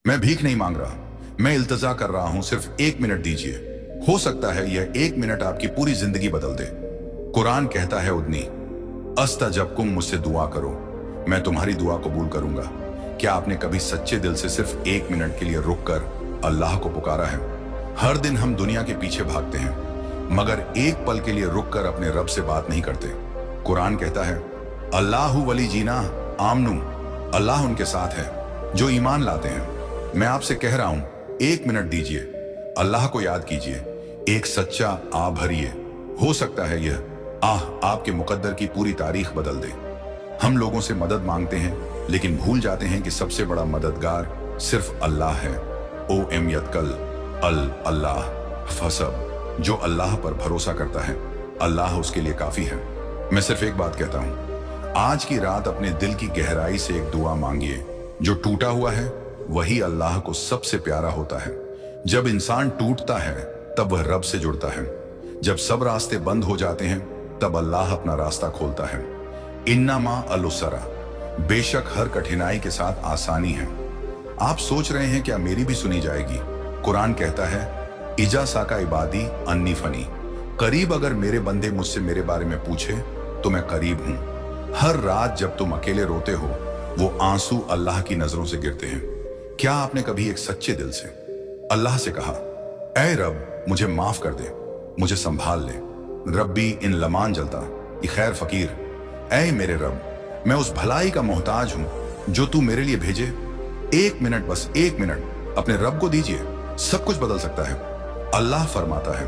मैं भीख नहीं मांग रहा, मैं इल्तजा कर रहा हूं, सिर्फ 1 मिनट दीजिए। हो सकता है यह 1 मिनट आपकी पूरी जिंदगी बदल दे। कुरान कहता है उदनी अस्तजबकुम, मुझसे दुआ करो, मैं तुम्हारी दुआ कबूल करूंगा। क्या आपने कभी सच्चे दिल से सिर्फ 1 मिनट के लिए रुककर अल्लाह को पुकारा है? हर दिन हम दुनिया के पीछे भागते हैं, मगर एक पल के लिए रुककर अपने रब से बात नहीं करते। कुरान कहता है अल्लाहु वली जीना आमनू, अल्लाह उनके साथ है जो ईमान लाते हैं। मैं आपसे कह रहा हूं, 1 मिनट दीजिए, अल्लाह को याद कीजिए, एक सच्चा आ भरिए। हो सकता है यह आपके मुकद्दर की पूरी तारीख बदल दे। हम लोगों से मदद मांगते हैं, लेकिन भूल जाते हैं कि सबसे बड़ा मददगार सिर्फ अल्लाह है। ओ एम यतकल अल्लाह फसब, जो अल्लाह पर भरोसा करता है अल्लाह उसके लिए काफी है। मैं सिर्फ एक बात कहता हूं, आज की रात अपने दिल की गहराई से एक दुआ मांगिए। जो टूटा हुआ है वही अल्लाह को सबसे प्यारा होता है। जब इंसान टूटता है तब वह रब से जुड़ता है। जब सब रास्ते बंद हो जाते हैं तब अल्लाह अपना रास्ता खोलता है। इन्नमा अलुसरा, बेशक हर कठिनाई के साथ आसानी है। आप सोच रहे हैं क्या मेरी भी सुनी जाएगी? कुरान कहता है इजा साका इबादी अन्नी फनी, करीब अगर मेरे बंदे मुझसे मेरे बारे में पूछे तो मैं करीब हूं। हर रात जब तुम अकेले रोते हो वो आंसू अल्लाह की नजरों से गिरते हैं। क्या आपने कभी एक सच्चे दिल से अल्लाह से कहा, ऐ रब मुझे माफ कर दे, मुझे संभाल ले, रब्बी इन लमान जलता खैर फकीर, ऐ मेरे रब मैं उस भलाई का मोहताज हूं जो तू मेरे लिए भेजे। 1 मिनट, बस 1 मिनट अपने रब को दीजिए, सब कुछ बदल सकता है। अल्लाह फरमाता है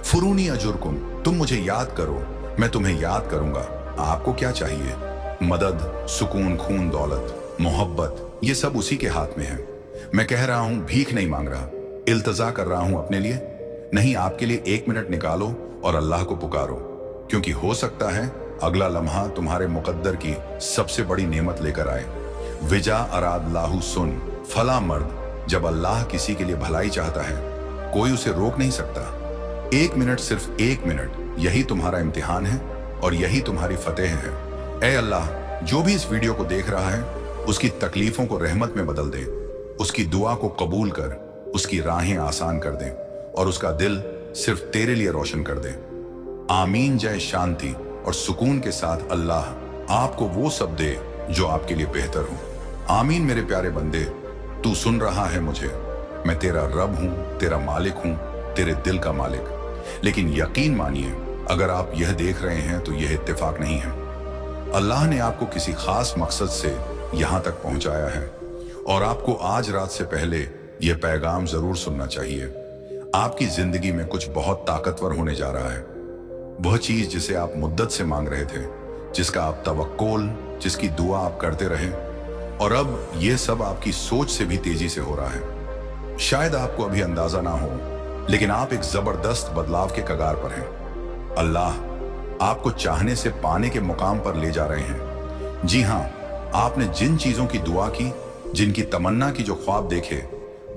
फुरूनी अजुरकुम, तुम मुझे याद करो मैं तुम्हें याद करूंगा। आपको क्या चाहिए? मदद, सुकून, खून, दौलत, मोहब्बत, ये सब उसी के हाथ में है। मैं कह रहा हूं, भीख नहीं मांग रहा, इल्तजा कर रहा हूं अपने लिए। नहीं, आपके लिए 1 मिनट निकालो और अल्लाह को पुकारो, क्योंकि हो सकता है अगला लम्हा तुम्हारे मुकद्दर की सबसे बड़ी नेमत लेकर आए। विजा अराद लाहू सुन फला मर्द, जब अल्लाह किसी के लिए भलाई चाहता है कोई उसे रोक नहीं सकता। 1 मिनट, सिर्फ 1 मिनट, यही तुम्हारा इम्तिहान है और यही तुम्हारी फतेह है। ऐ अल्लाह, जो भी इस वीडियो को देख रहा है उसकी तकलीफों को रहमत में बदल दे, उसकी दुआ को कबूल कर, उसकी राहें आसान कर दे और उसका दिल सिर्फ तेरे लिए रोशन कर दे। आमीन। जय शांति और सुकून के साथ अल्लाह आपको वो सब दे जो आपके लिए बेहतर हो। आमीन। मेरे प्यारे बंदे, तू सुन रहा है मुझे, मैं तेरा रब हूं, तेरा मालिक हूं, तेरे दिल का मालिक। लेकिन यकीन मानिए, अगर आप यह देख रहे हैं तो यह इत्तेफाक नहीं है। अल्लाह ने आपको किसी खास मकसद से यहां तक पहुंचाया है और आपको आज रात से पहले यह पैगाम जरूर सुनना चाहिए। आपकी जिंदगी में कुछ बहुत ताकतवर होने जा रहा है। वह चीज जिसे आप मुद्दत से मांग रहे थे, जिसका आप तवक्कुल, जिसकी दुआ आप करते रहे, और अब यह सब आपकी सोच से भी तेजी से हो रहा है। शायद आपको अभी अंदाजा ना हो, लेकिन आप एक जबरदस्त बदलाव के कगार पर हैं। अल्लाह आपको चाहने से पाने के मुकाम पर ले जा रहे हैं। जी हां, आपने जिन चीजों की दुआ की, जिनकी तमन्ना की, जो ख्वाब देखे,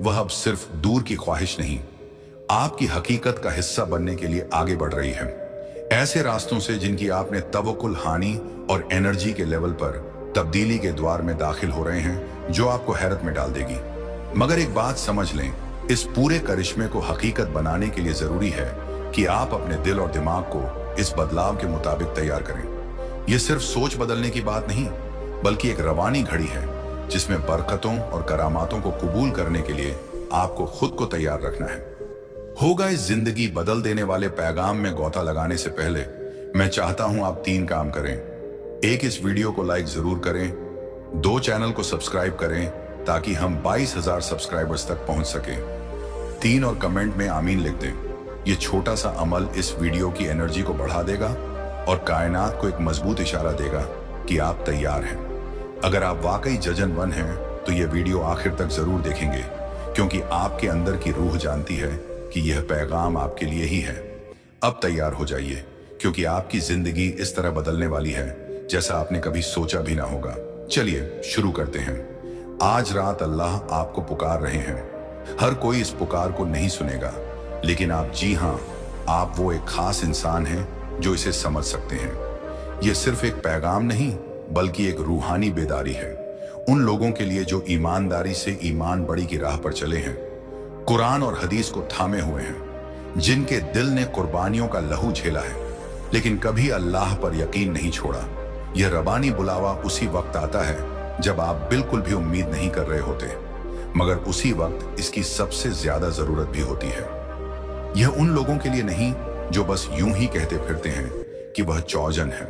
वह अब सिर्फ दूर की ख्वाहिश नहीं, आपकी हकीकत का हिस्सा बनने के लिए आगे बढ़ रही है। ऐसे रास्तों से जिनकी आपने तवक्कुल हानि और एनर्जी के लेवल पर तब्दीली के द्वार में दाखिल हो रहे हैं, जो आपको हैरत में डाल देगी। मगर एक बात समझ लें, इस पूरे करिश्मे को हकीकत बनाने के लिए जरूरी है कि आप अपने दिल और दिमाग को इस बदलाव के मुताबिक तैयार करें। यह सिर्फ सोच बदलने की बात नहीं, बल्कि एक रवानी घड़ी है जिसमें बरकतों और करामातों को कबूल करने के लिए आपको खुद को तैयार रखना है। होगा इस जिंदगी बदल देने वाले पैगाम में गोता लगाने से पहले मैं चाहता हूं आप 3 काम करें। 1, इस वीडियो को लाइक जरूर करें। 2, चैनल को सब्सक्राइब करें ताकि हम 22,000 सब्सक्राइबर्स तक पहुंच सके। 3, और कमेंट में आमीन लिख दें। यह छोटा सा अमल इस वीडियो की एनर्जी को बढ़ा देगा और कायनात को एक मजबूत इशारा देगा कि आप तैयार हैं। अगर आप वाकई जजन वन हैं तो यह वीडियो आखिर तक जरूर देखेंगे, क्योंकि आपके अंदर की रूह जानती है कि यह पैगाम आपके लिए ही है। अब तैयार हो जाइए, क्योंकि आपकी जिंदगी इस तरह बदलने वाली है जैसा आपने कभी सोचा भी ना होगा। चलिए शुरू करते हैं। आज रात अल्लाह आपको पुकार रहे हैं। हर कोई इस पुकार को नहीं सुनेगा, लेकिन आप, जी हां, आप वो एक खास इंसान हैं जो इसे समझ सकते हैं। यह सिर्फ एक पैगाम नहीं, बल्कि एक रूहानी बेदारी है। उन लोगों के लिए जो ईमानदारी से ईमान बड़ी की राह पर चले हैं, कुरान और हदीस को थामे हुए हैं, जिनके दिल ने कुर्बानियों का लहू झेला है लेकिन कभी अल्लाह पर यकीन नहीं छोड़ा। यह रबानी बुलावा उसी वक्त आता है जब आप बिल्कुल भी उम्मीद नहीं कर रहे होते, मगर उसी वक्त इसकी सबसे ज्यादा जरूरत भी होती है। यह उन लोगों के लिए नहीं जो बस यूं ही कहते फिरते हैं कि वह चौजन है,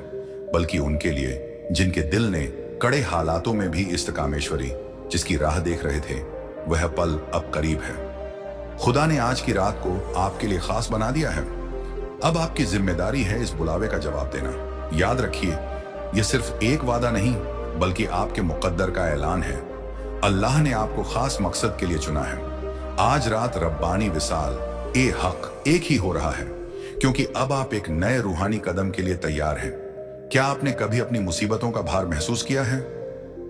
बल्कि उनके लिए जिनके दिल ने कड़े हालातों में भी इस्तकामेश्वरी जिसकी राह देख रहे थे, वह पल अब करीब है। खुदा ने आज की रात को आपके लिए खास बना दिया है। अब आपकी जिम्मेदारी है इस बुलावे का जवाब देना। याद रखिए, यह सिर्फ एक वादा नहीं बल्कि आपके मुकद्दर का ऐलान है। अल्लाह ने आपको खास मकसद के लिए चुना है। आज रात रब्बानी विसाल ए हक एक ही हो रहा है, क्योंकि अब आप एक नए रूहानी कदम के लिए तैयार हैं। क्या आपने कभी अपनी मुसीबतों का भार महसूस किया है?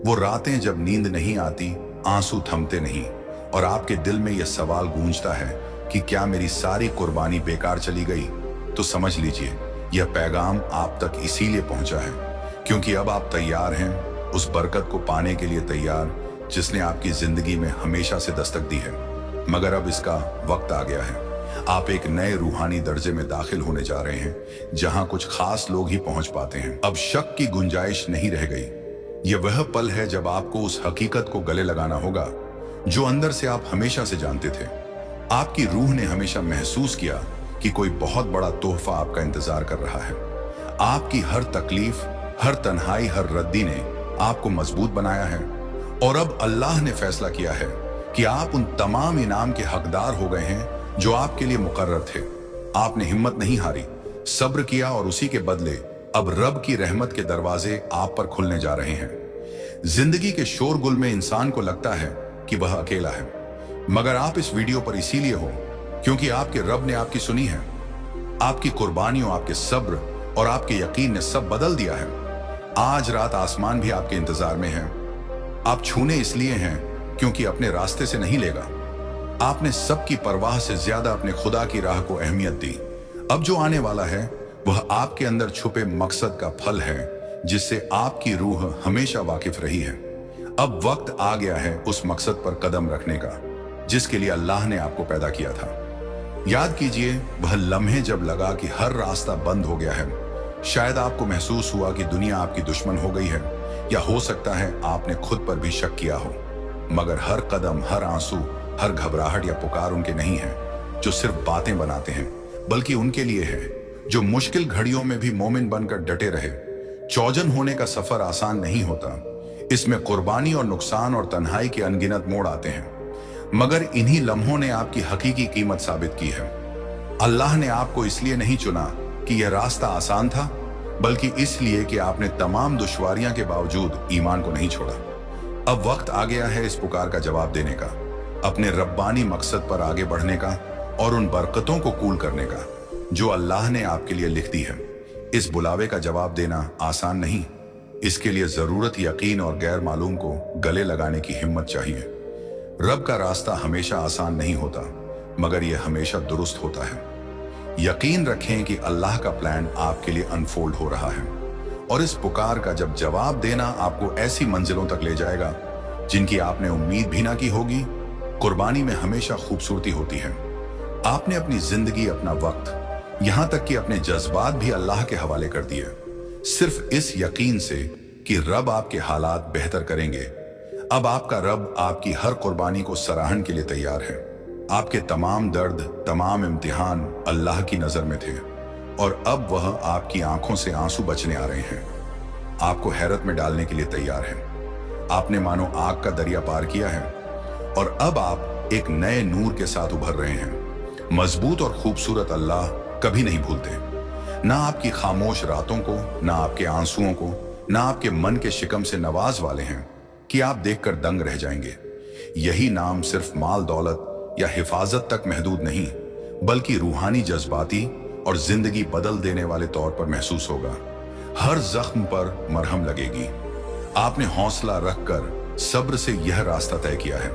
वो रातें जब नींद नहीं आती, आंसू थमते नहीं और आपके दिल में यह सवाल गूंजता है कि क्या मेरी सारी कुर्बानी बेकार चली गई? तो समझ लीजिए, यह पैगाम आप तक इसीलिए पहुंचा है क्योंकि अब आप तैयार हैं उस बरकत को पाने के लिए तैयार जिसने आपकी जिंदगी में हमेशा से दस्तक दी है। मगर अब इसका वक्त आ गया है। आप एक नए रूहानी दर्जे में दाखिल होने जा रहे हैं जहां कुछ खास लोग ही पहुंच पाते हैं। अब शक की गुंजाइश नहीं रह गई। यह वह पल है जब आपको उस हकीकत को गले लगाना होगा जो अंदर से आप हमेशा से जानते थे। आपकी रूह ने हमेशा महसूस किया कि कोई बहुत बड़ा तोहफा आपका इंतजार कर रहा है। आपकी हर तकलीफ, हर तन्हाई, हर रद्दी ने आपको मजबूत बनाया है और अब अल्लाह ने फैसला किया है कि आप उन तमाम इनाम के हकदार हो गए हैं जो आपके लिए मुकर्रर थे। आपने हिम्मत नहीं हारी, सब्र किया और उसी के बदले अब रब की रहमत के दरवाजे आप पर खुलने जा रहे हैं। जिंदगी के शोरगुल में इंसान को लगता है कि वह अकेला है, मगर आप इस वीडियो पर इसीलिए हो क्योंकि आपके रब ने आपकी सुनी है। आपकी कुर्बानियों, आपके सब्र और आपके यकीन ने सब बदल दिया है। आज रात आसमान भी आपके इंतजार में है। आप छूने इसलिए हैं क्योंकि अपने रास्ते से नहीं लेगा। आपने सबकी परवाह से ज्यादा अपने खुदा की राह को अहमियत दी। अब जो आने वाला है वह आपके अंदर छुपे मकसद का फल है जिससे आपकी रूह हमेशा वाकिफ रही है। अब वक्त आ गया है उस मकसद पर कदम रखने का जिसके लिए अल्लाह ने आपको पैदा किया था। याद कीजिए वह लम्हे जब लगा कि हर रास्ता बंद हो गया है। शायद आपको महसूस हुआ कि दुनिया आपकी दुश्मन हो गई है, या हो सकता है आपने खुद पर भी शक किया हो। मगर हर कदम, हर आंसू, हर घबराहट या पुकार उनके नहीं है जो सिर्फ बातें बनाते हैं, बल्कि उनके लिए है जो मुश्किल घड़ियों में भी मोमिन बनकर डटे रहे। चौजन होने का सफर आसान नहीं होता। इसमें कुर्बानी और नुकसान और तन्हाई के अनगिनत मोड़ आते हैं, मगर इन्हीं लम्हों ने आपकी हकीकी कीमत साबित की है। अल्लाह ने आपको इसलिए नहीं चुना कि यह रास्ता आसान था, बल्कि इसलिए कि आपने तमाम दुश्वारियां के बावजूद ईमान को नहीं छोड़ा। अब वक्त आ गया है इस पुकार का जवाब देने का, अपने रब्बानी मकसद पर आगे बढ़ने का और उन बरकतों को कूल करने का जो अल्लाह ने आपके लिए लिख दी है। इस बुलावे का जवाब देना आसान नहीं। इसके लिए जरूरत यकीन और गैर मालूम को गले लगाने की हिम्मत चाहिए। रब का रास्ता हमेशा आसान नहीं होता, मगर यह हमेशा दुरुस्त होता है। यकीन रखें कि अल्लाह का प्लान आपके लिए अनफोल्ड हो रहा है और इस पुकार का जब जवाब देना आपको ऐसी मंजिलों तक ले जाएगा जिनकी आपने उम्मीद भी ना की होगी। कुर्बानी में हमेशा खूबसूरती होती है। आपने अपनी जिंदगी, अपना वक्त, यहां तक कि अपने जज्बात भी अल्लाह के हवाले कर दिए, सिर्फ इस यकीन से कि रब आपके हालात बेहतर करेंगे। अब आपका रब आपकी हर कुर्बानी को सराहन के लिए तैयार है। आपके तमाम दर्द, तमाम इम्तिहान अल्लाह की नजर में थे और अब वह आपकी आंखों से आंसू बचने आ रहे हैं, आपको हैरत में डालने के लिए तैयार है। आपने मानो आग का दरिया पार किया है और अब आप एक नए नूर के साथ उभर रहे हैं। मजबूत और खूबसूरत अल्लाह कभी नहीं भूलते, ना आपकी खामोश रातों को, ना आपके आंसुओं को, ना आपके मन के शिकम से नवाज वाले हैं कि आप देखकर दंग रह जाएंगे। यही नाम सिर्फ माल दौलत या हिफाजत तक महदूद नहीं, बल्कि रूहानी, जज्बाती और जिंदगी बदल देने वाले तौर पर महसूस होगा। हर जख्म पर मरहम लगेगी। आपने हौसला रखकर सब्र से यह रास्ता तय किया है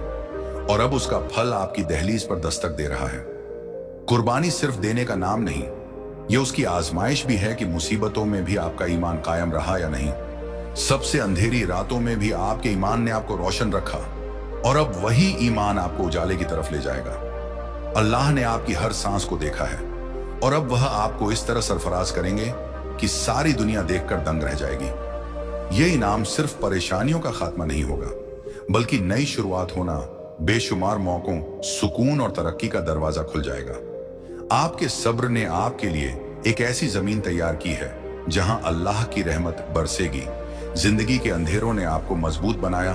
और अब उसका फल आपकी दहलीज पर दस्तक दे रहा है। कुर्बानी सिर्फ देने का नाम नहीं, यह उसकी आजमाइश भी है कि मुसीबतों में भी आपका ईमान कायम रहा या नहीं। सबसे अंधेरी रातों में भी आपके ईमान ने आपको रोशन रखा और अब वही ईमान आपको उजाले की तरफ ले जाएगा। अल्लाह ने आपकी हर सांस को देखा है और अब वह आपको इस तरह सरफराज करेंगे कि सारी दुनिया देखकर दंग रह जाएगी। यह इनाम सिर्फ परेशानियों का खात्मा नहीं होगा, बल्कि नई शुरुआत होना, बेशुमार मौकों, सुकून और तरक्की का दरवाजा खुल जाएगा। आपके सब्र ने आपके लिए एक ऐसी जमीन तैयार की है जहां अल्लाह की रहमत बरसेगी। जिंदगी के अंधेरों ने आपको मजबूत बनाया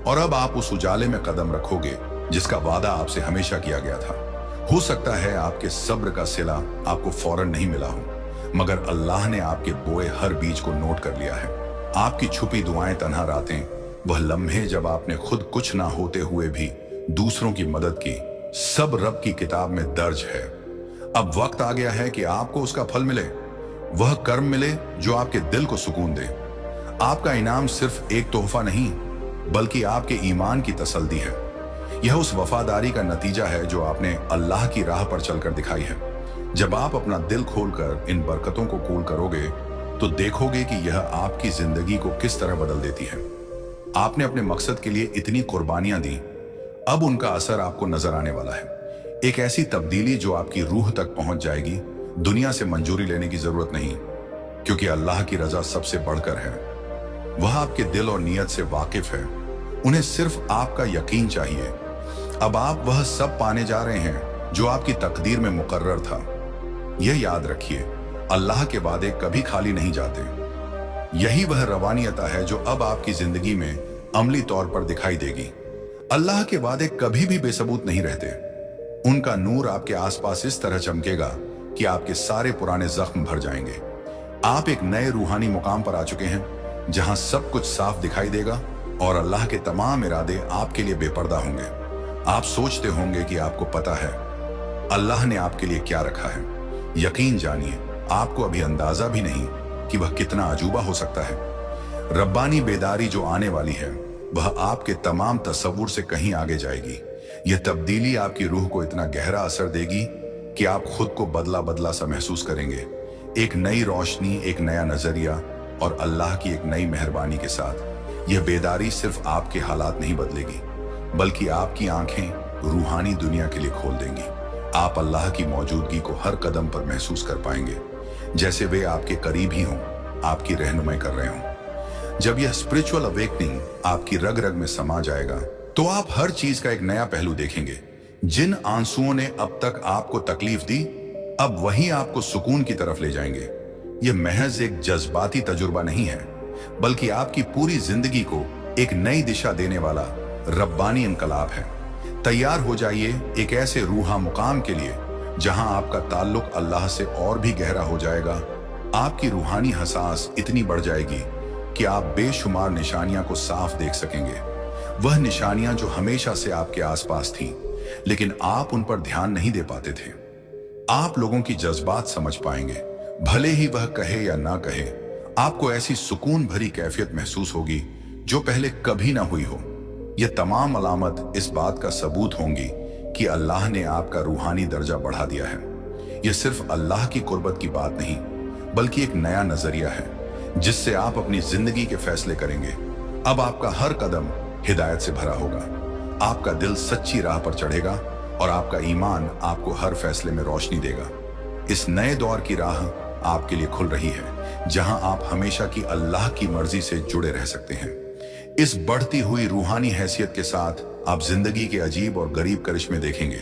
और अब आप उस उजाले में कदम रखोगे जिसका वादा आपसे हमेशा किया गया था। हो सकता है आपके सब्र का सिला आपको फौरन नहीं मिला हो, मगर अल्लाह ने आपके बोए हर बीज को नोट कर लिया है। आपकी छुपी दुआएं, तन्हा रातें, वह लम्हे जब आपने खुद कुछ ना होते हुए भी दूसरों की मदद की, सब रब की किताब में दर्ज है। अब वक्त आ गया है कि आपको उसका फल मिले, वह कर्म मिले जो आपके दिल को सुकून दे। आपका इनाम सिर्फ एक तोहफा नहीं, बल्कि आपके ईमान की तसल्ली है। यह उस वफादारी का नतीजा है जो आपने अल्लाह की राह पर चलकर दिखाई है। जब आप अपना दिल खोलकर इन बरकतों को कबूल करोगे तो देखोगे कि यह आपकी जिंदगी को किस तरह बदल देती है। आपने अपने मकसद के लिए इतनी कुर्बानियां दी, अब उनका असर आपको नजर आने वाला है। एक ऐसी तब्दीली जो आपकी रूह तक पहुंच जाएगी। दुनिया से मंजूरी लेने की जरूरत नहीं, क्योंकि अल्लाह की रजा सबसे बढ़कर है। वह आपके दिल और नीयत से वाकिफ है। उन्हें सिर्फ आपका यकीन चाहिए। अब आप वह सब पाने जा रहे हैं जो आपकी तकदीर में मुकर्रर था। यह याद रखिए, अल्लाह के वादे कभी खाली नहीं जाते। यही वह रवानियता है जो अब आपकी जिंदगी में अमली तौर पर दिखाई देगी। अल्लाह के वादे कभी भी बेसबूत नहीं रहते। उनका नूर आपके आसपास इस तरह चमकेगा कि आपके सारे पुराने जख्म भर जाएंगे। आप एक नए रूहानी मुकाम पर आ चुके हैं जहां सब कुछ साफ दिखाई देगा और अल्लाह के तमाम इरादे आपके लिए बेपर्दा होंगे। आप सोचते होंगे कि आपको पता है अल्लाह ने आपके लिए क्या रखा है। यकीन जानिए, आपको अभी अंदाजा भी नहीं कि वह कितना अजूबा हो सकता है। रब्बानी बेदारी जो आने वाली है वह आपके तमाम तसव्वुर से कहीं आगे जाएगी। यह तब्दीली आपकी रूह को इतना गहरा असर देगी कि आप खुद को बदला बदला सा महसूस करेंगे। एक नई रोशनी, एक नया नजरिया और अल्लाह की एक नई मेहरबानी के साथ यह बेदारी सिर्फ आपके हालात नहीं बदलेगी, बल्कि आपकी आंखें रूहानी दुनिया के लिए खोल देंगी। आप अल्लाह की मौजूदगी को हर कदम पर महसूस कर पाएंगे, जैसे वे आपके करीब ही हों, आपकी रहनुमाई कर रहे हों। जब यह स्पिरिचुअल अवेकनिंग आपकी रग रग में समा जाएगा तो आप हर चीज का एक नया पहलू देखेंगे। जिन आंसुओं ने अब तक आपको तकलीफ दी, अब वही आपको सुकून की तरफ ले जाएंगे। यह महज एक जज्बाती तजुर्बा नहीं है, बल्कि आपकी पूरी जिंदगी को एक नई दिशा देने वाला रब्बानी इनकलाब है। तैयार हो जाइए एक ऐसे रूहा मुकाम के लिए जहां आपका ताल्लुक अल्लाह से और भी गहरा हो जाएगा। आपकी रूहानी हसास इतनी बढ़ जाएगी कि आप बेशुमार निशानियां को साफ देख सकेंगे। वह निशानियां जो हमेशा से आपके आसपास थीं, लेकिन आप उन पर ध्यान नहीं दे पाते थे। आप लोगों की जज्बात समझ पाएंगे, भले ही वह कहे या ना कहे। आपको ऐसी सुकून भरी कैफियत महसूस होगी जो पहले कभी ना हुई हो। यह तमाम अलामत इस बात का सबूत होंगी कि अल्लाह ने आपका रूहानी दर्जा बढ़ा दिया है। यह सिर्फ अल्लाह की कुर्बत की बात नहीं, बल्कि एक नया नजरिया है जिससे आप अपनी जिंदगी के फैसले करेंगे। अब आपका हर कदम हिदायत से भरा होगा, आपका दिल सच्ची राह पर चढ़ेगा और आपका ईमान आपको हर फैसले में रोशनी देगा। इस नए दौर की राह आपके लिए खुल रही है जहां आप हमेशा की अल्लाह की मर्जी से जुड़े रह सकते हैं। इस बढ़ती हुई रूहानी हैसियत के साथ आप जिंदगी के अजीब और गरीब करिश्मे देखेंगे।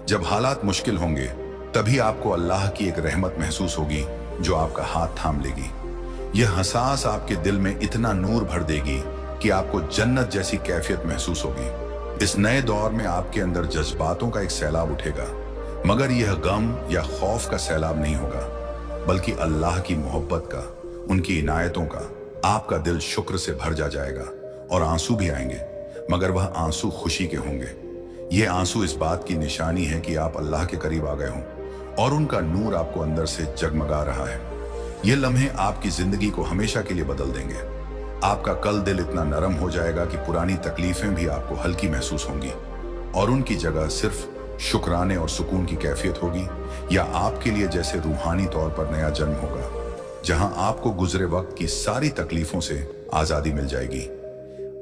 जब हालात मुश्किल होंगे तभी आपको अल्लाह की एक रहमत महसूस होगी जो आपका हाथ थाम लेगी। यह हसास आपके दिल में इतना नूर भर देगी कि आपको जन्नत जैसी कैफियत महसूस होगी। इस नए दौर में आपके अंदर जज्बातों का एक सैलाब उठेगा, मगर यह गम या खौफ का सैलाब नहीं होगा, बल्कि अल्लाह की मोहब्बत का, उनकी इनायतों का। आपका दिल शुक्र से भर जाएगा और आंसू भी आएंगे, मगर वह आंसू खुशी के होंगे। ये आंसू इस बात की निशानी है कि आप अल्लाह के करीब आ गए हों और उनका नूर आपको अंदर से जगमगा रहा है। ये लम्हे आपकी जिंदगी को हमेशा के लिए बदल देंगे। आपका कल दिल इतना नरम हो जाएगा कि पुरानी तकलीफें भी आपको हल्की महसूस होंगी और उनकी जगह सिर्फ शुक्राने और सुकून की कैफियत होगी, या आपके लिए जैसे रूहानी तौर पर नया जन्म होगा, जहां आपको गुजरे वक्त की सारी तकलीफों से आजादी मिल जाएगी।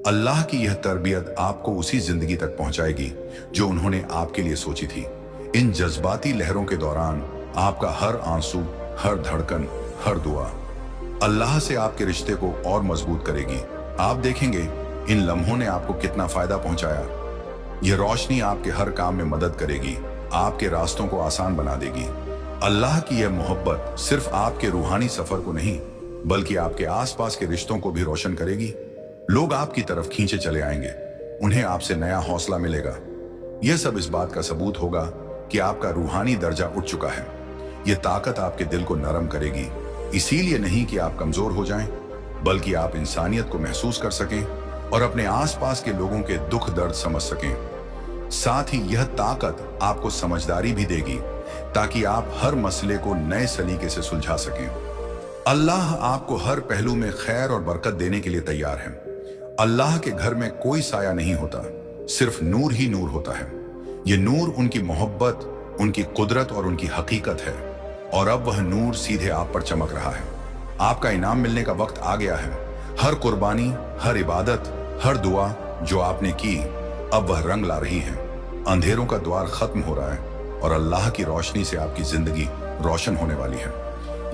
अल्लाह की यह तरबियत आपको उसी जिंदगी तक पहुंचाएगी जो उन्होंने आपके लिए सोची थी। इन जज्बाती लहरों के दौरान आपका हर आंसू, हर धड़कन, हर दुआ अल्लाह से आपके रिश्ते को और मजबूत करेगी। आप देखेंगे इन लम्हों ने आपको कितना फायदा पहुंचाया। यह रोशनी आपके हर काम में मदद करेगी, आपके रास्तों को आसान बना देगी। अल्लाह की यह मोहब्बत सिर्फ आपके रूहानी सफर को नहीं बल्कि आपके आसपास के रिश्तों को भी रोशन करेगी। लोग आपकी तरफ खींचे चले आएंगे, उन्हें आपसे नया हौसला मिलेगा। यह सब इस बात का सबूत होगा कि आपका रूहानी दर्जा उठ चुका है। यह ताकत आपके दिल को नरम करेगी, इसीलिए नहीं कि आप कमजोर हो जाएं, बल्कि आप इंसानियत को महसूस कर सकें और अपने आसपास के लोगों के दुख दर्द समझ सकें। साथ ही यह ताकत आपको समझदारी भी देगी ताकि आप हर मसले को नए सलीके से सुलझा सकें। अल्लाह आपको हर पहलू में खैर और बरकत देने के लिए तैयार है। अल्लाह के घर में कोई साया नहीं होता, सिर्फ नूर ही नूर होता है। ये नूर उनकी मोहब्बत, उनकी कुदरत और उनकी हकीकत है, और अब वह नूर सीधे आप पर चमक रहा है। आपका इनाम मिलने का वक्त आ गया है। हर कुर्बानी, हर इबादत, हर दुआ जो आपने की, अब वह रंग ला रही है। अंधेरों का द्वार खत्म हो रहा है और अल्लाह की रोशनी से आपकी जिंदगी रोशन होने वाली है।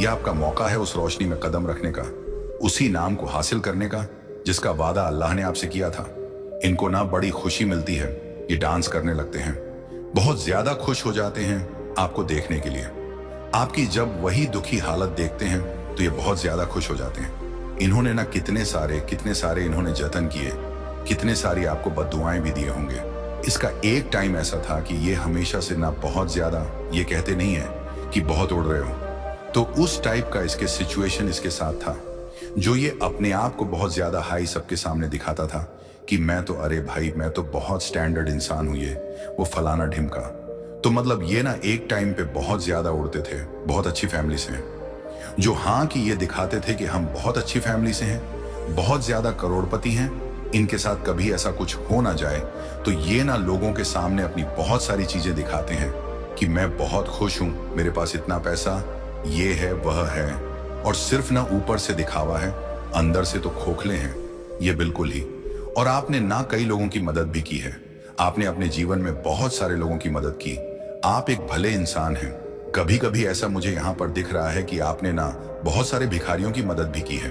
यह आपका मौका है उस रोशनी में कदम रखने का, उसी नाम को हासिल करने का जिसका वादा अल्लाह ने आपसे किया था। इनको ना बड़ी खुशी मिलती है, ये डांस करने लगते हैं, बहुत ज्यादा खुश हो जाते हैं आपको देखने के लिए। आपकी जब वही दुखी हालत देखते हैं तो ये बहुत ज्यादा खुश हो जाते हैं। इन्होंने ना कितने सारे इन्होंने जतन किए, कितने सारी आपको बद्दुआएं भी दिए होंगे। इसका एक टाइम ऐसा था कि ये हमेशा से ना बहुत ज्यादा, ये कहते नहीं है कि बहुत उड़ रहे हो, तो उस टाइप का इसके सिचुएशन इसके साथ था जो ये अपने आप को बहुत ज्यादा हाई सबके सामने दिखाता था कि मैं तो, अरे भाई मैं तो बहुत स्टैंडर्ड इंसान हूं, ये वो फलाना ढिमका। तो मतलब ये ना एक टाइम पे बहुत ज्यादा उड़ते थे, बहुत अच्छी फैमिली से हैं, जो हाँ कि ये दिखाते थे कि हम बहुत अच्छी फैमिली से हैं, बहुत ज्यादा करोड़पति हैं, इनके साथ कभी ऐसा कुछ हो ना जाए। तो ये ना लोगों के सामने अपनी बहुत सारी चीजें दिखाते हैं कि मैं बहुत खुश हूं, मेरे पास इतना पैसा, ये है वह है, और सिर्फ ना ऊपर से दिखावा है, अंदर से तो खोखले हैं ये बिल्कुल ही। और आपने ना कई लोगों की मदद भी की है, आपने अपने जीवन में बहुत सारे लोगों की मदद की। आप एक भले इंसान हैं। कभी कभी ऐसा मुझे यहाँ पर दिख रहा है कि आपने ना बहुत सारे भिखारियों की मदद भी की है।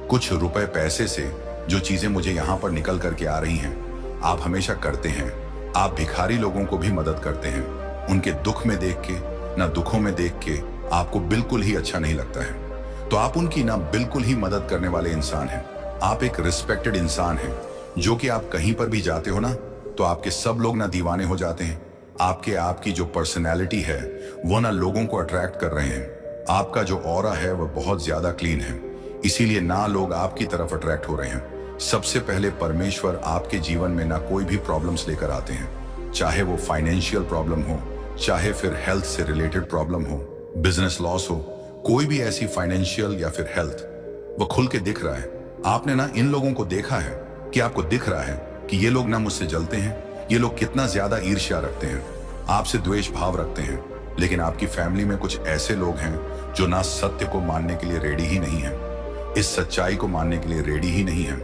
कुछ रुपए पैसे से जो चीजें मुझे यहाँ पर निकल करके आ रही हैं, आप हमेशा करते हैं। आप भिखारी लोगों को भी मदद करते हैं, उनके दुख में देख के, ना दुखों में देख के आपको बिल्कुल ही अच्छा नहीं लगता है। तो आप उनकी ना बिल्कुल ही मदद करने वाले इंसान हैं। आप एक रिस्पेक्टेड इंसान हैं, जो कि आप कहीं पर भी जाते हो ना तो आपके सब लोग ना दीवाने हो जाते हैं। आपकी जो पर्सनैलिटी है वो ना लोगों को अट्रैक्ट कर रहे हैं। आपका जो ऑरा है वह बहुत ज्यादा क्लीन है, इसीलिए ना लोग आपकी तरफ अट्रैक्ट हो रहे हैं। सबसे पहले परमेश्वर आपके जीवन में ना कोई भी प्रॉब्लम्स लेकर आते हैं, चाहे वो फाइनेंशियल प्रॉब्लम हो, चाहे फिर हेल्थ से रिलेटेड प्रॉब्लम हो, बिजनेस लॉस हो, कोई भी ऐसी फाइनेंशियल या फिर हेल्थ, वो खुल के दिख रहा है। आपने ना इन लोगों को देखा है कि आपको दिख रहा है कि ये लोग ना मुझसे जलते हैं, ये लोग कितना ज्यादा ईर्ष्या रखते हैं, आपसे द्वेष भाव रखते हैं। लेकिन आपकी फैमिली में कुछ ऐसे लोग हैं जो ना सत्य को मानने के लिए रेडी ही नहीं है, इस सच्चाई को मानने के लिए रेडी ही नहीं है।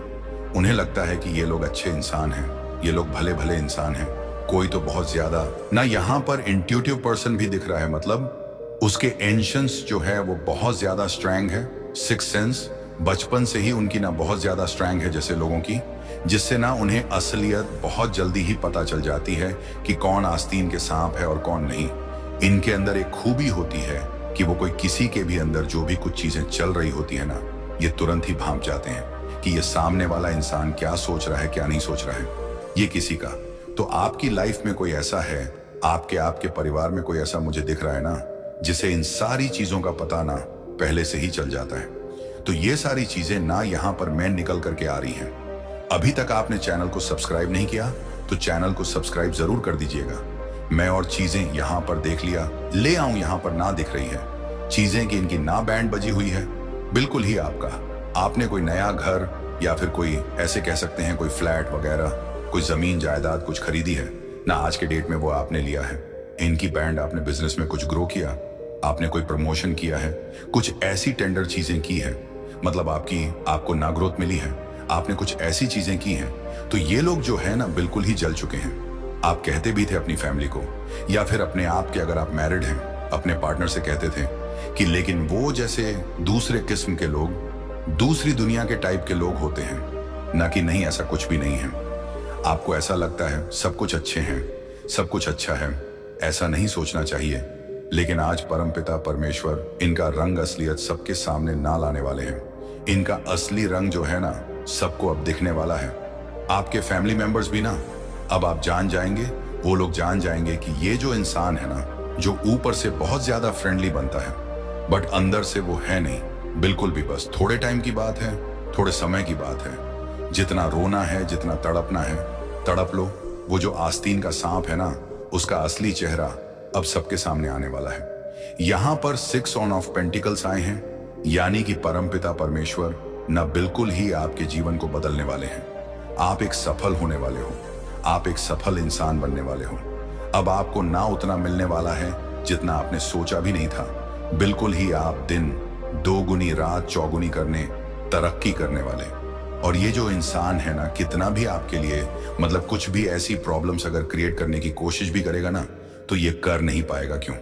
उन्हें लगता है कि ये लोग अच्छे इंसान हैं, ये लोग भले भले इंसान हैं। कोई तो बहुत ज्यादा ना यहाँ पर इंट्यूटिव पर्सन भी दिख रहा है, मतलब उसके एंशंस जो है वो बहुत ज्यादा स्ट्रैंग है। सिक्स सेंस बचपन से ही उनकी ना बहुत ज्यादा स्ट्रैंग है जैसे लोगों की, जिससे ना उन्हें असलियत बहुत जल्दी ही पता चल जाती है कि कौन आस्तीन के सांप है और कौन नहीं। इनके अंदर एक खूबी होती है कि वो कोई किसी के भी अंदर जो भी कुछ चीजें चल रही होती है ना, ये तुरंत ही भांप जाते हैं कि ये सामने वाला इंसान क्या सोच रहा है क्या नहीं सोच रहा है ये किसी का। तो आपकी लाइफ में कोई ऐसा है, आपके परिवार में कोई ऐसा मुझे दिख रहा है ना, जिसे इन सारी चीजों का पता ना पहले से ही चल जाता है। तो ये सारी चीजें ना यहाँ पर मैं निकल करके आ रही हैं। अभी तक आपने चैनल को सब्सक्राइब नहीं किया तो चैनल को सब्सक्राइब जरूर कर दीजिएगा। मैं और चीजें यहाँ पर देख लिया, ले आऊं यहाँ पर ना दिख रही है चीजें कि इनकी ना बैंड बजी हुई है, बिल्कुल ही आपका। आपने कोई नया घर या फिर कोई ऐसे कह सकते हैं कोई फ्लैट वगैरह, कोई जमीन जायदाद कुछ खरीदी है ना, आज के डेट में वो आपने लिया है। इनकी बैंड आपने बिजनेस में कुछ ग्रो किया, आपने कोई प्रमोशन किया है, कुछ ऐसी टेंडर चीजें की है, मतलब आपको ना ग्रोथ मिली है, आपने कुछ ऐसी चीजें की हैं, तो ये लोग जो है ना बिल्कुल ही जल चुके हैं। आप कहते भी थे अपनी फैमिली को या फिर अपने आप के, अगर आप मैरिड हैं, अपने पार्टनर से कहते थे कि लेकिन वो जैसे दूसरे किस्म के लोग, दूसरी दुनिया के टाइप के लोग होते हैं, ना कि नहीं ऐसा कुछ भी नहीं है। आपको ऐसा लगता है सब कुछ अच्छे हैं, सब कुछ अच्छा है, ऐसा नहीं सोचना चाहिए। लेकिन आज परमपिता परमेश्वर इनका रंग असलियत सबके सामने ना लाने वाले हैं। इनका असली रंग जो है ना सबको अब दिखने वाला है। आपके फैमिली मेंबर्स भी ना अब आप जान जाएंगे, वो लोग जान जाएंगे कि ये जो इंसान है ना, जो ऊपर से बहुत ज्यादा फ्रेंडली बनता है बट अंदर से वो है नहीं बिल्कुल भी। बस थोड़े टाइम की बात है, थोड़े समय की बात है। जितना रोना है, जितना तड़पना है, तड़प लो। वो जो आस्तीन का सांप है ना, उसका असली चेहरा अब सबके सामने आने वाला है। यहां पर 6 ऑफ पेंटिकल्स आए हैं, यानी कि परमपिता परमेश्वर न बिल्कुल ही आपके जीवन को बदलने वाले हैं। आप एक सफल होने वाले हो, आप एक सफल इंसान बनने वाले हो। अब आपको ना उतना मिलने वाला है जितना आपने सोचा भी नहीं था। बिल्कुल ही आप दिन दोगुनी रात चौगुनी करने, तरक्की करने वाले। और ये जो इंसान है ना, कितना भी आपके लिए मतलब कुछ भी ऐसी प्रॉब्लम्स अगर क्रिएट करने की कोशिश भी करेगा ना, तो ये कर नहीं पाएगा। क्यों?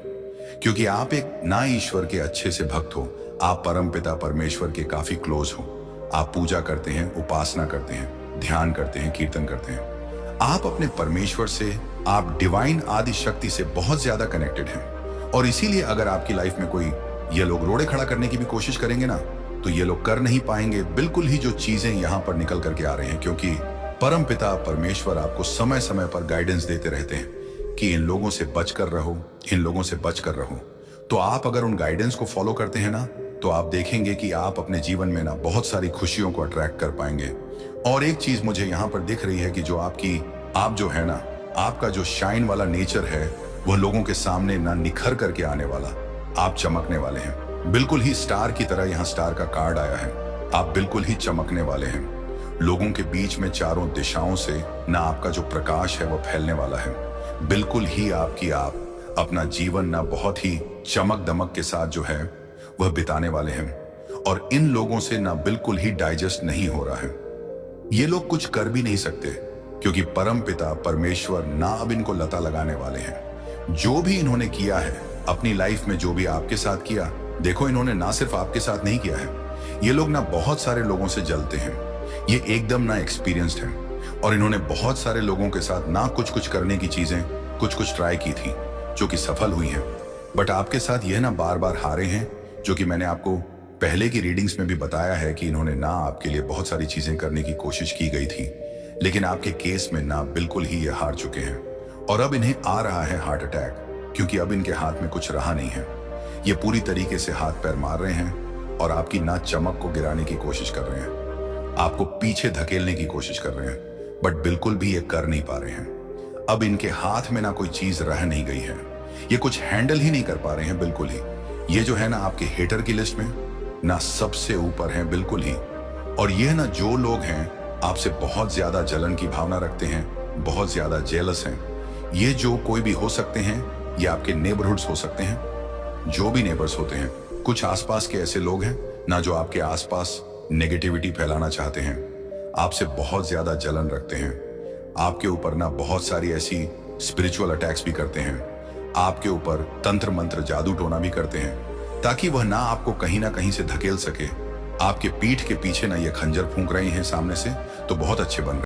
क्योंकि आप एक ना ईश्वर के अच्छे से भक्त हो, आप परमपिता परमेश्वर के काफी क्लोज हो। आप पूजा करते हैं, उपासना करते हैं, ध्यान करते हैं, कीर्तन करते हैं। आप अपने परमेश्वर से, आप डिवाइन आदि शक्ति से बहुत ज्यादा कनेक्टेड हैं। और इसीलिए अगर आपकी लाइफ में कोई ये लोग रोड़े खड़ा करने की भी कोशिश करेंगे ना, तो ये लोग कर नहीं पाएंगे बिल्कुल ही जो चीजें यहां पर निकल करके आ रहे हैं। क्योंकि परमपिता परमेश्वर आपको समय समय पर गाइडेंस देते रहते हैं कि इन लोगों से बचकर रहो, इन लोगों से बचकर रहो। तो आप अगर उन गाइडेंस को फॉलो करते हैं ना, तो आप देखेंगे कि आप अपने जीवन में ना बहुत सारी खुशियों को अट्रैक्ट कर पाएंगे। और एक चीज मुझे यहाँ पर दिख रही है कि जो आप जो है ना, आपका जो शाइन वाला नेचर है, वह लोगों के सामने ना निखर करके आने वाला। आप चमकने वाले हैं, बिल्कुल ही स्टार की तरह। यहाँ स्टार का कार्ड आया है, आप बिल्कुल ही चमकने वाले हैं। लोगों के बीच में चारों दिशाओं से ना आपका जो प्रकाश है वो फैलने वाला है। बिल्कुल ही आप अपना जीवन ना बहुत ही चमक दमक के साथ जो है वह बिताने वाले हैं। और इन लोगों से ना बिल्कुल ही डाइजेस्ट नहीं हो रहा है। ये लोग कुछ कर भी नहीं सकते, क्योंकि परमपिता परमेश्वर ना अब इनको लता लगाने वाले हैं। जो भी इन्होंने किया है अपनी लाइफ में, जो भी आपके साथ किया, देखो इन्होंने ना सिर्फ आपके साथ नहीं किया है, ये लोग ना बहुत सारे लोगों से जलते हैं। ये एकदम ना एक्सपीरियंस्ड हैं। और इन्होंने बहुत सारे लोगों के साथ ना कुछ करने की चीजें कुछ ट्राई की थी, जो कि सफल हुई हैं। बट आपके साथ यह ना बार बार हारे हैं, जो कि मैंने आपको पहले की रीडिंग्स में भी बताया है कि इन्होंने ना आपके लिए बहुत सारी चीजें करने की कोशिश की गई थी, लेकिन आपके केस में ना बिल्कुल ही ये हार चुके हैं। और अब इन्हें आ रहा है हार्ट अटैक, क्योंकि अब इनके हाथ में कुछ रहा नहीं है। ये पूरी तरीके से हाथ पैर मार रहे हैं और आपकी ना चमक को गिराने की कोशिश कर रहे हैं, आपको पीछे धकेलने की कोशिश कर रहे हैं, बट बिल्कुल भी ये कर नहीं पा रहे हैं। अब इनके हाथ में ना कोई चीज रह नहीं गई है, ये कुछ हैंडल ही नहीं कर पा रहे हैं बिल्कुल ही। ये जो है ना आपके हेटर की लिस्ट में ना सबसे ऊपर है बिल्कुल ही। और ये ना जो लोग हैं आपसे बहुत ज्यादा जलन की भावना रखते हैं, बहुत ज्यादा जेलस हैं, ये जो कोई भी हो सकते हैं, ये आपके नेबरहुड्स हो सकते हैं, जो भी नेबर्स होते हैं। कुछ आसपास के ऐसे लोग हैं ना जो आपके आसपास नेगेटिविटी फैलाना चाहते हैं, आपसे बहुत ज्यादा जलन रखते हैं, आपके ऊपर ना बहुत सारी ऐसी स्पिरिचुअल अटैक्स भी करते हैं, आपके ऊपर तंत्र मंत्र जादू टोना भी करते हैं, ताकि वह ना आपको कहीं ना कहीं से धकेल सके। आपके पीठ के पीछे ना ये खंजर फूंक रहे हैं सामने से, तो बहुत अच्छे बन रहे हैं।